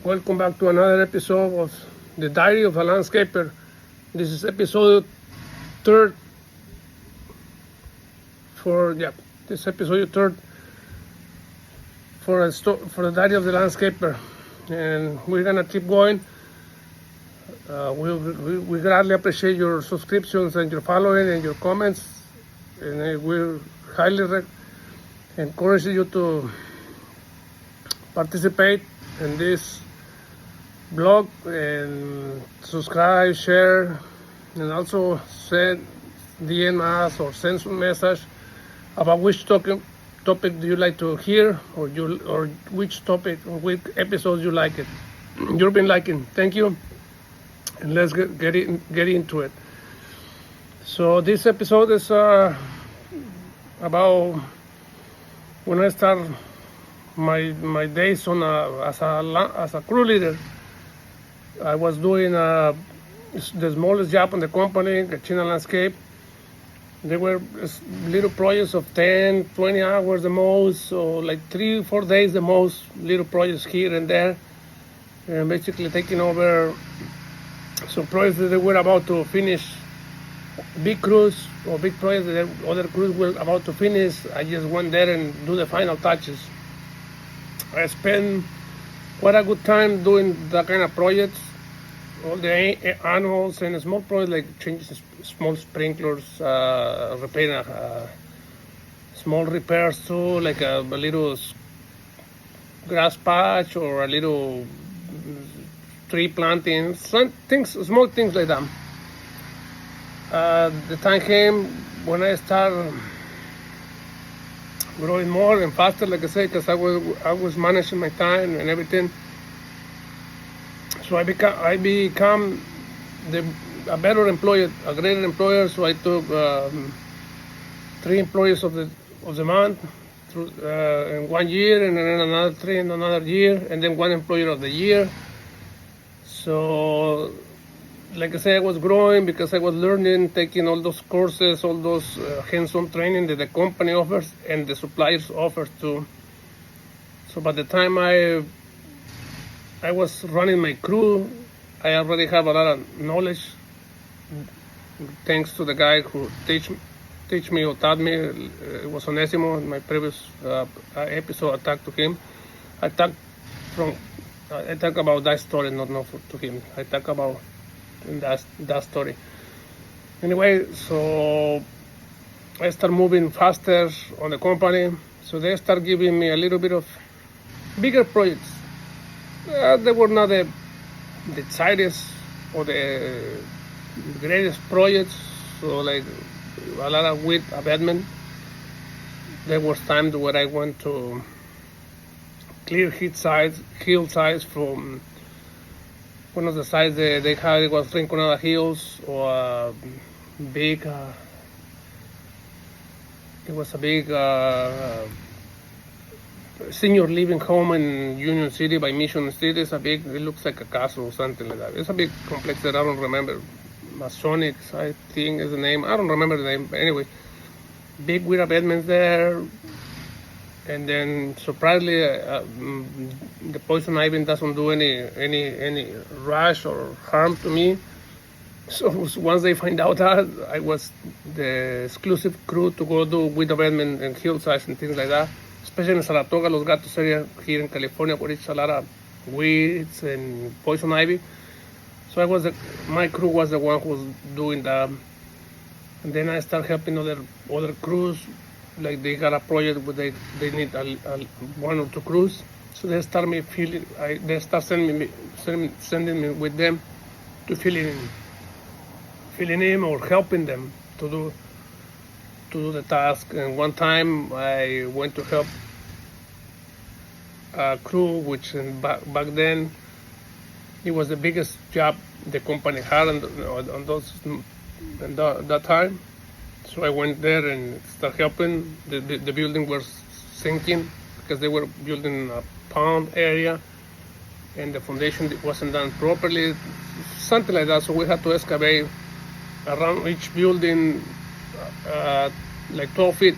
Welcome back to another episode of The Diary of a Landscaper. This is episode third for the Diary of the Landscaper, and we're gonna keep going. We gladly appreciate your subscriptions and your following and your comments, and we highly encourage you to participate in this blog and subscribe, share, and also send DM us or send some message about which topic do you like to hear, or which topic or which episodes you've been liking. Thank you, and let's get into it. So this episode is about when I start my days on as a crew leader. I was doing the smallest job in the company, China Landscape. They were little projects of 10, 20 hours the most, so like 3-4 days the most, little projects here and there, and basically taking over some projects that they were about to finish, big crews or big projects that other crews were about to finish. I just went there and do the final touches. I spent quite a good time doing that kind of projects, all the annuals and small projects like changing small sprinklers, repairing small repairs too, like a little grass patch or a little tree planting, small things like that. The time came when I started growing more and faster, like I said, because I was managing my time and everything. So I become a better employer, a greater employer. So I took 3 employees of the month in 1 year, and then another 3 in another year, and then 1 employer of the year. So, like I said, I was growing because I was learning, taking all those courses, all those hands-on training that the company offers and the suppliers offer too. So by the time I was running my crew, I already have a lot of knowledge, thanks to the guy who teach me or taught me. It was Onesimo in my previous episode. I talked to him. I talk about that story, not to him. I talk about that story. Anyway, so I start moving faster on the company. So they start giving me a little bit of bigger projects. They were not the tightest or the greatest projects. So like a lot of weed abatement. There was times where I went to clear hill sides from one of the sites they had. It was Rinconada Hills, or a big. It was a big senior living home in Union City by Mission Street. It looks like a castle or something like that. It's a big complex that I don't remember. Masonics, I think is the name. I don't remember the name. But anyway, big weed abatements there. And then surprisingly, the poison ivy doesn't do any rash or harm to me. So once they find out that, I was the exclusive crew to go do weed abatement and hillsides and things like that, especially in Saratoga, Los Gatos area here in California, where it's a lot of weeds and poison ivy. So my crew was the one who was doing that. And then I started helping other crews. Like they got a project where they need 1 or 2 crews, so they start sending me with them to filling in or helping them to do the task. And one time I went to help a crew, which back then it was the biggest job the company had on that time. So I went there and started helping. The building was sinking because they were building a pond area, and the foundation wasn't done properly, something like that. So we had to excavate around each building, like 12 feet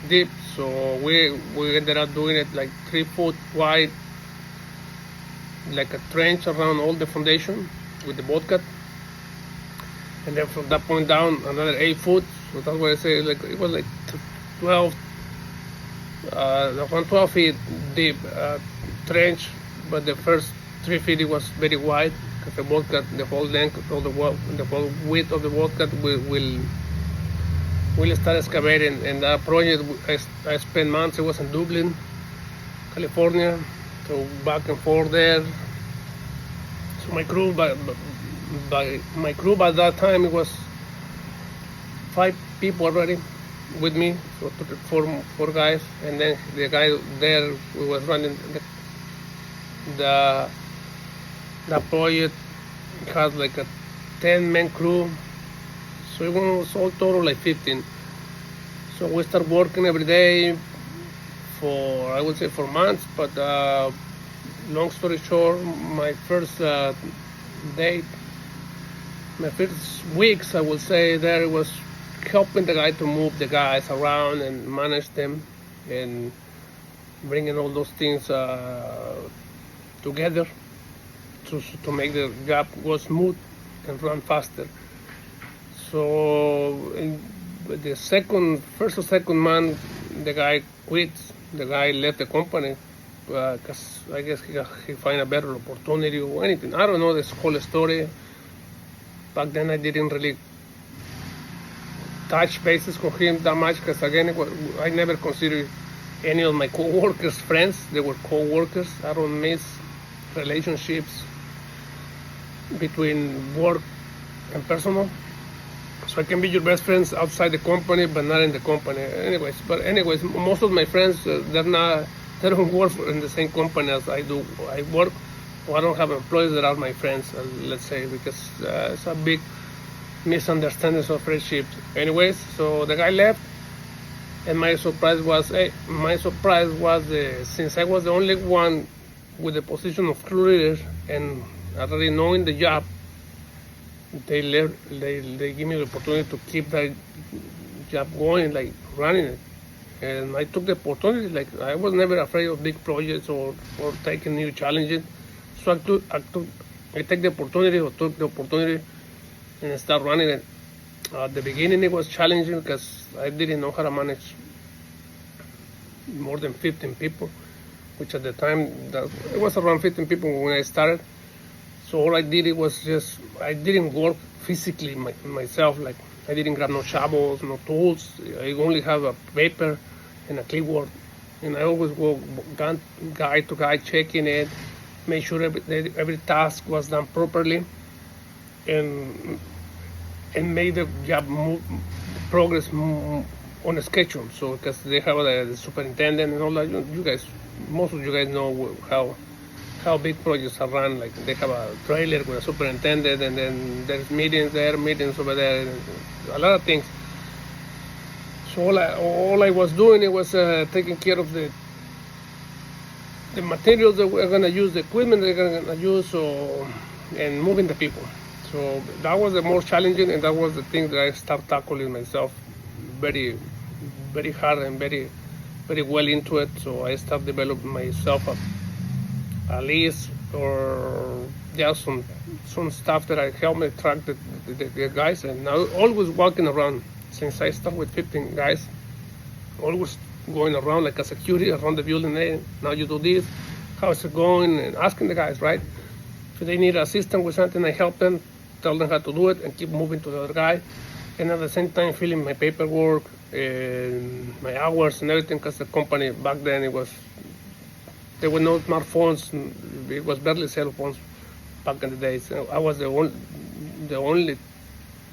deep. So we ended up doing it like 3 foot wide like a trench around all the foundation with the bolt cut, and then from that point down another 8 foot. So that's what I say. Like it was like 12, around 12 feet deep trench, but the first 3 feet it was very wide because the bolt cut, the whole length of the whole width of the bolt cut will start excavating. And that project I spent months. It was in Dublin, California, so back and forth there. So my crew by that time it was 5 people already with me, so four guys, and then the guy there who was running the project had like a 10-man crew, so it was all total like 15. So we start working every day for, I would say, for months, but long story short, my first weeks, I would say, there was helping the guy to move the guys around and manage them and bringing all those things together to make the job go smooth and run faster. So in the first or second month, the guy quit. The guy left the company because I guess he find a better opportunity or anything. I don't know this whole story. Back then I didn't really touch bases with him that much because again I never considered any of my co-workers friends. They were co-workers. I don't miss relationships between work and personal. So I can be your best friends outside the company, but not in the company. Anyways, most of my friends they don't work in the same company as I do. I work, or I don't have employees that are my friends. Let's say, because it's a big misunderstanding of friendship. Anyways, so the guy left, and my surprise was since I was the only one with the position of crew leader and already knowing the job, they give me the opportunity to keep that job going, like running it. And I took the opportunity. Like I was never afraid of big projects or taking new challenges. So I take the opportunity or took the opportunity and start running it. At the beginning it was challenging because I didn't know how to manage more than 15 people, which at the time it was around 15 people when I started. So all I did I didn't work physically myself. Like I didn't grab no shovels, no tools. I only have a paper and a clipboard, and I always go guy to guy checking it, make sure every task was done properly, and made the job progress on a schedule. So because they have the superintendent and all that, most of you guys know how big projects are run. Like they have a trailer with a superintendent, and then there's meetings over there, and a lot of things. So all I was doing, it was taking care of the materials that we're gonna use, the equipment they're gonna use, and moving the people. So that was the more challenging, and that was the thing that I started tackling myself very, very hard and very, very well into it. So I started developing myself a list or just some stuff that I helped me track the guys, and now always walking around. Since I started with 15 guys, always going around like a security around the building. Hey, now you do this, how's it going, and asking the guys, right? If they need assistance with something, I help them, tell them how to do it, and keep moving to the other guy. And at the same time, filling my paperwork and my hours and everything, because the company back then there were no smartphones. It was barely cell phones back in the days. So I was the only,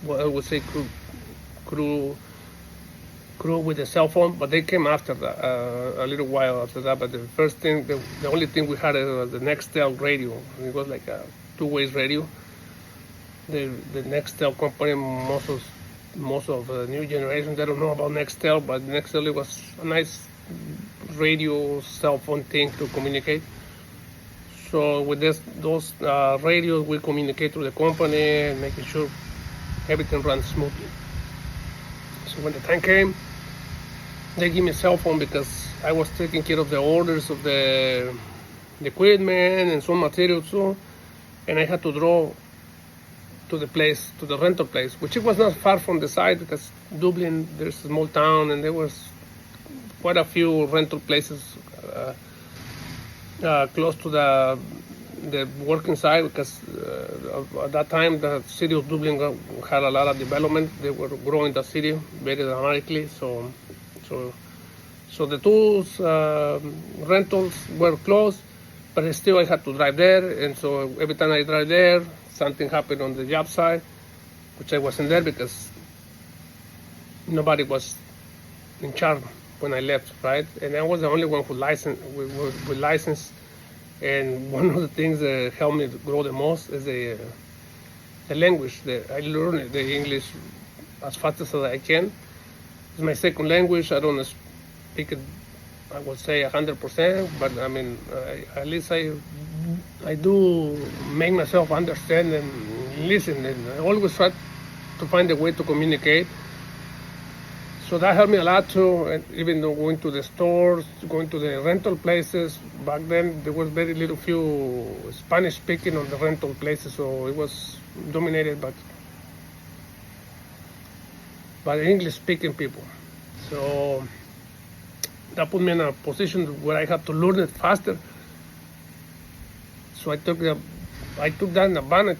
what I would say, crew with a cell phone, but they came after that, a little while after that. But the only thing we had was the Nextel radio. It was like a two-way radio. The Nextel company, most of the new generation, they don't know about Nextel, but Nextel, it was a nice radio cell phone thing to communicate. So with those radios, we communicate through the company, making sure everything runs smoothly. So when the time came, they gave me a cell phone because I was taking care of the orders of the the equipment and some materials too, and I had to draw to the place, to the rental place, which it was not far from the site because Dublin, there's a small town, and there was quite a few rental places close to the working site because at that time the city of Dublin had a lot of development. They were growing the city very dramatically, so the tools rentals were closed, but still I had to drive there, and so every time I drive there, something happened on the job site, which I wasn't there because nobody was in charge when I left, right? And I was the only one who licensed, with license. And one of the things that helped me to grow the most is the language. I learned the English as fast as I can. It's my second language. I don't speak it, I would say 100%, but I mean, at least I do make myself understand and listen, and I always try to find a way to communicate. So that helped me a lot too, and even though going to the stores, going to the rental places. Back then there was very little few Spanish speaking on the rental places, so it was dominated by English speaking people. So that put me in a position where I had to learn it faster. So I took that in advantage.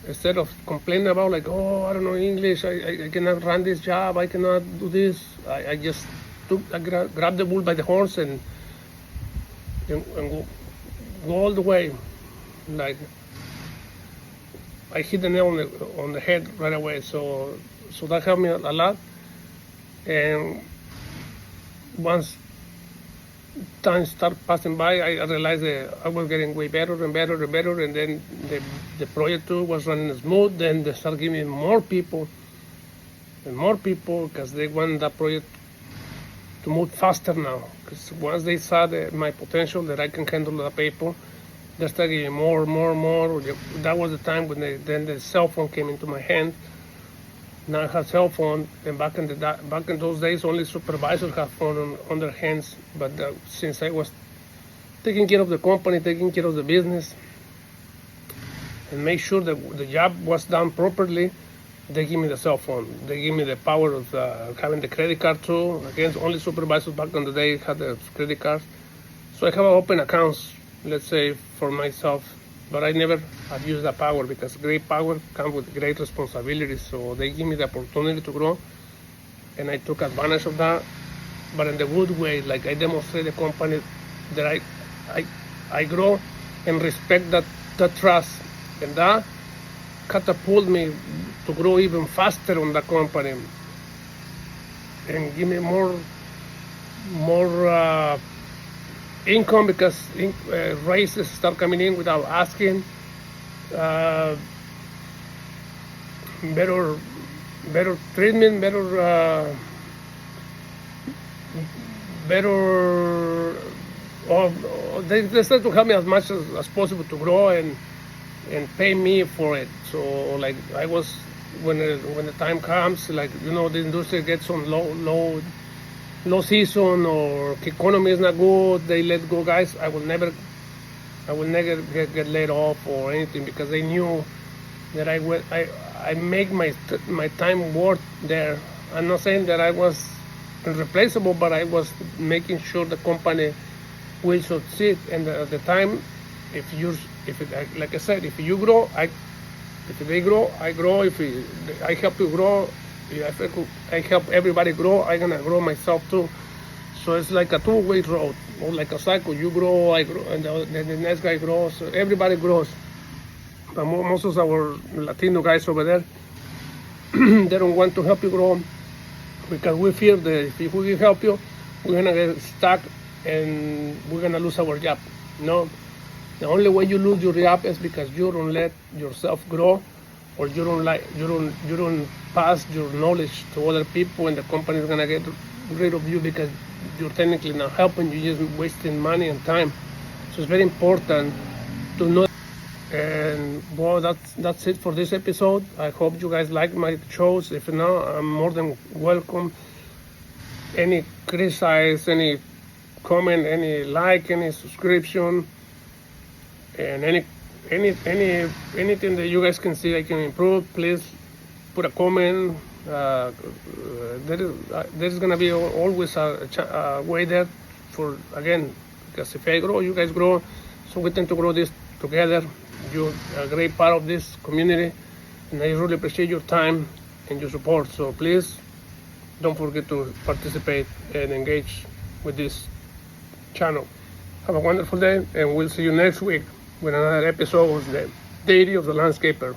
Instead of complaining about like, oh, I don't know English, I cannot run this job, I cannot do this, I just grabbed the bull by the horns and go all the way. Like I hit the nail on the head right away. So that helped me a lot. And once time started passing by, I realized that I was getting way better and better and better, and then the project too was running smooth. Then they started giving me more people because they want that project to move faster now. Because once they saw my potential that I can handle the people, they started giving more. That was the time when then the cell phone came into my hand. Now I have cell phone, and back in those days, only supervisors have phone on their hands. But since I was taking care of the company, taking care of the business, and make sure that the job was done properly, they give me the cell phone. They give me the power of having the credit card too. Again, only supervisors back in the day had the credit cards. So I have open accounts, let's say, for myself. But I never have used that power because great power comes with great responsibility. So they give me the opportunity to grow, and I took advantage of that. But in the good way, like I demonstrate the company that I grow and respect that trust, and that catapulted me to grow even faster on the company and give me more income because raises start coming in without asking. Better treatment, they start to help me as much as possible to grow and pay me for it. So like I was when the time comes, like the industry gets on low season or economy is not good, they let go guys. I will never get laid off or anything because they knew that I make my time worth there. I'm not saying that I was irreplaceable, but I was making sure the company will succeed. And at the time, like I said, if you grow, if they grow, I grow. If I help you grow, if I help everybody grow, I'm gonna grow myself too. So it's like a two-way road, or like a cycle. You grow, I grow, and the next guy grows. So everybody grows. But most of our Latino guys over there, they don't want to help you grow because we fear that if we help you, we're gonna get stuck and we're gonna lose our job. No, the only way you lose your job is because you don't let yourself grow, or you don't pass your knowledge to other people, and the company is gonna get rid of you because you're technically not helping. You're just wasting money and time. So it's very important to know. And well, that's it for this episode. I hope you guys like my shows. If not, I'm more than welcome. Any criticize, any comment, any like, any subscription, And anything that you guys can see I can improve, please put a comment. There's gonna be always a way there for, again, because if I grow, you guys grow, so we tend to grow this together. You're a great part of this community, and I really appreciate your time and your support. So please don't forget to participate and engage with this channel. Have a wonderful day, and we'll see you next week with another episode of the Diary of the Landscaper.